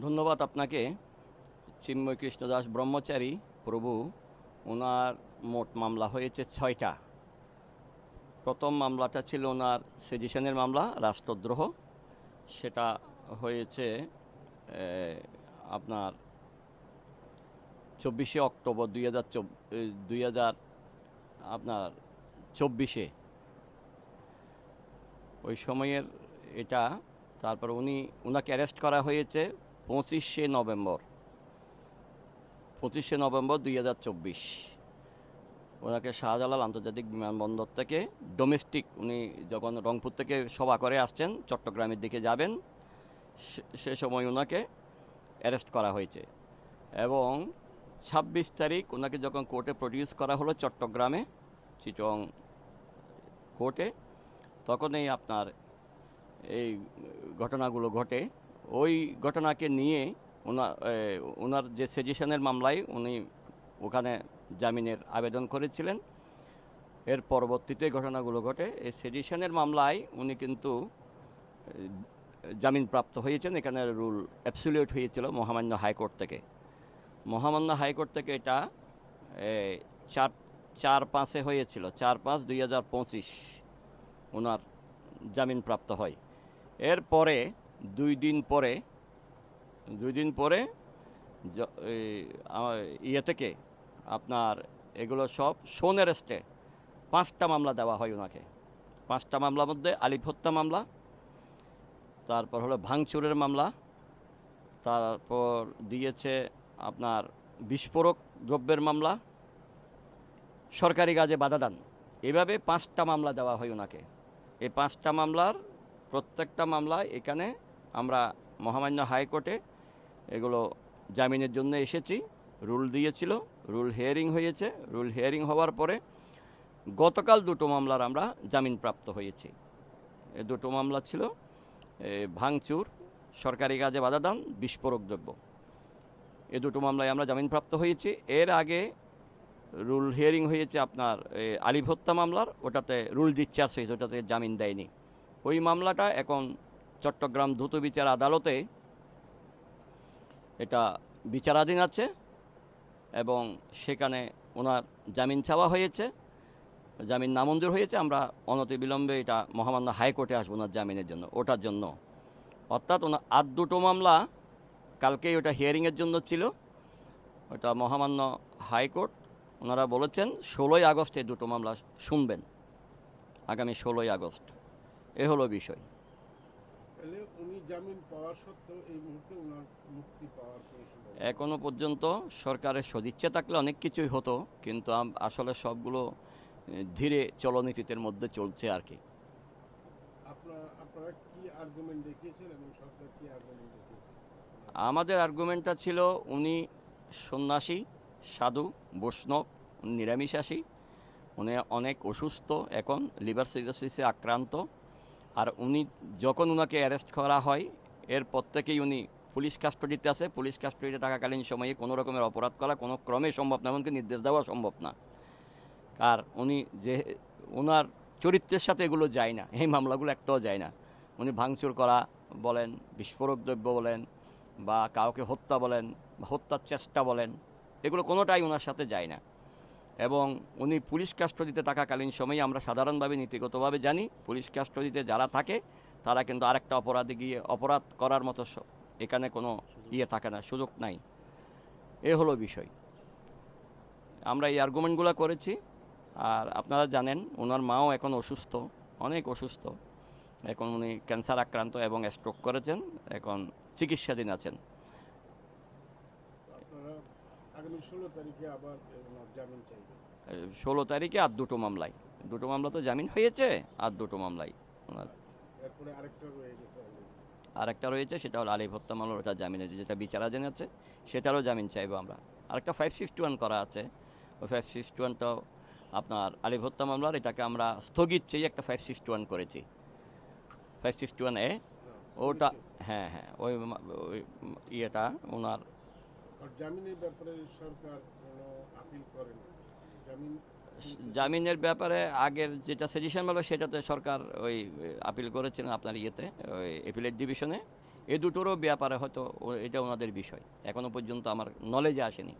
ধন্যবাদ আপনাকে। চিন্ময় কৃষ্ণ দাস ব্রহ্মচারী প্রভু, ওনার মোট মামলা হয়েছে 6টা। প্রথম মামলাটা ছিল ওনার সেডিশনের মামলা, রাষ্ট্রদ্রোহ। সেটা হয়েছে আপনার 24শে অক্টোবর 2000 আপনার 24-এ ওই সময়ের এটা। তারপর ওনাকে অ্যারেস্ট করা হয়েছে 25শে নভেম্বর 2024। ওনাকে শাহজালাল আন্তর্জাতিক বিমানবন্দর থেকে ডোমেস্টিক, উনি যখন রংপুর থেকে সভা করে আসছেন চট্টগ্রামের দিকে যাবেন, সে সময় ওনাকে অ্যারেস্ট করা হয়েছে। এবং 26 তারিখ ওনাকে যখন কোর্টে প্রডিউস করা হলো চট্টগ্রামে চিটং কোর্টে, তখনই আপনার এই ঘটনাগুলো ঘটে। ওই ঘটনাকে নিয়ে ওনার যে সেডিশনের মামলায় উনি ওখানে জামিনের আবেদন করেছিলেন। এর পরবর্তীতে ঘটনাগুলো ঘটে। এই সেডিশনের মামলায় উনি কিন্তু জামিনপ্রাপ্ত হয়েছেন। এখানে রুল অ্যাবসলিউট হয়েছিল মহামান্য হাইকোর্ট থেকে। মহামান্য হাইকোর্ট থেকে এটা 4/5-এ হয়েছিল। 4/5/2025 ওনার জামিনপ্রাপ্ত হয়। এরপরে দুই দিন পরে ইয়ে থেকে আপনার এগুলো সব শোন অ্যারেস্টে 5টা মামলা দেওয়া হয় ওনাকে। 5টা মামলার মধ্যে আলিফ হত্যা মামলা, তারপর হলো ভাঙচুরের মামলা, তারপর দিয়েছে আপনার বিস্ফোরক দ্রব্যের মামলা, সরকারি কাজে বাধা দান। এভাবে 5টা মামলা দেওয়া হয় ওনাকে। এই 5টা মামলার প্রত্যেকটা মামলায় এখানে আমরা মহামান্য হাইকোর্টে এগুলো জামিনের জন্য এসেছি। রুল দিয়েছিল, রুল হিয়ারিং হয়েছে। রুল হিয়ারিং হওয়ার পরে গতকাল 2টো মামলার আমরা জামিনপ্রাপ্ত হয়েছি। এই 2টো মামলা ছিল ভাঙচুর, সরকারি কাজে বাধা দান, বিস্ফোরক দ্রব্য। এই 2টো মামলায় আমরা জামিনপ্রাপ্ত হয়েছি। এর আগে রুল হিয়ারিং হয়েছে আপনার আলিফ হত্যা মামলার, ওটাতে রুল ডিসচার্জ হয়েছে, ওটাতে জামিন দেয়নি। ওই মামলাটা এখন চট্টগ্রাম দ্রুত বিচার আদালতে এটা বিচারাধীন আছে এবং সেখানে ওনার জামিন চাওয়া হয়েছে, জামিন নামঞ্জুর হয়েছে। আমরা অনতিবিলম্বে এটা মহামান্য হাইকোর্টে আসবো ওনার জামিনের জন্য, ওটার জন্য। অর্থাৎ ওনার 2টো মামলা কালকেই ওটা হিয়ারিংয়ের জন্য ছিল। ওটা মহামান্য হাইকোর্ট ওনারা বলেছেন 16ই আগস্ট এই 2টো মামলা শুনবেন, আগামী 16ই আগস্ট। এ হলো বিষয়। উনি জামিন পাওয়ার সত্ত্বেও এই মুহূর্তে ওনার মুক্তি পাওয়ার কোনো সম্ভাবনা? এখনো পর্যন্ত সরকারের সদিচ্ছা থাকলে অনেক কিছুই হতো, কিন্তু আসলে সবগুলো ধীরে চলনীতির মধ্যে চলছে আর কি। আপনারা কি আর্গুমেন্ট দেখিয়েছেন এবং সরকার কি আর্গুমেন্ট দেখিয়েছে? আমাদের আর্গুমেন্টটা ছিল উনি সন্ন্যাসী, সাধু, বৈষ্ণব, নিরামিষাসী, উনি অনেক অসুস্থ, এখন লিভার সিরোসিসে আক্রান্ত। আর উনি যখন ওনাকে অ্যারেস্ট করা হয় এরপর থেকেই উনি পুলিশ কাস্টডিতে আছে। পুলিশ কাস্টডিতে থাকাকালীন সময়ে কোনো রকমের অপরাধ করা কোনো ক্রমে সম্ভব না, এমনকি নির্দেশ দেওয়া সম্ভব না। আর উনি যে ওনার চরিত্রের সাথে এগুলো যায় না, এই মামলাগুলো একটাও যায় না। উনি ভাঙচুর করা বলেন, বিস্ফোরক দ্রব্য বলেন, বা কাউকে হত্যা বলেন, বা হত্যার চেষ্টা বলেন, এগুলো কোনোটাই ওনার সাথে যায় না। এবং উনি পুলিশ কাস্টডিতে থাকাকালীন সময়ে আমরা সাধারণভাবে নীতিগতভাবে জানি পুলিশ কাস্টডিতে যারা থাকে তারা কিন্তু আরেকটা অপরাধে গিয়ে অপরাধ করার মতো এখানে কোনো থাকে না, সুযোগ নাই। এ হলো বিষয়। আমরা এই আর্গুমেন্টগুলো করেছি। আর আপনারা জানেন ওনার মাও এখন অসুস্থ, অনেক অসুস্থ। এখন উনি ক্যান্সার আক্রান্ত এবং স্ট্রোক করেছেন, এখন চিকিৎসাধীন আছেন। আপনারা আগামী 16 তারিখে আবার ওনার জামিন চাইবেন? 16 তারিখে আর 2টো মামলায়, 2টো মামলা তো জামিন হয়েছে, আর 2টো মামলায় ওনার এরপরে আরেকটা রয়ে গেছে already। আরেকটা রয়েছে, সেটা হলো আলিফ হত্যা মামলা, ওটা জামিনের যেটা বিচারাধীন আছে, সেটারও জামিন চাইবো আমরা। আরেকটা 561 করা আছে, ওই 561টাও আপনার আলিফ হত্যা মামলার, এটাকে আমরা স্থগিত চেয়ে একটা 561 করেছি, 561A। ওটা হ্যাঁ হ্যাঁ, ওই ইয়েটা ওনার আর জামিনের ব্যাপারে সরকার কোনো আপিল করেন? জামিন জামিনের ব্যাপারে আগের যেটা সেডিশন মামলা সেটাতে সরকার ওই আপিল করেছিলেন আপনার ইয়েতে, ওই এপিলেট ডিভিশনে। এ দুটোরও ব্যাপারে হয়তো এটা ওনাদের বিষয়, এখনো পর্যন্ত আমার নলেজে আসেনি।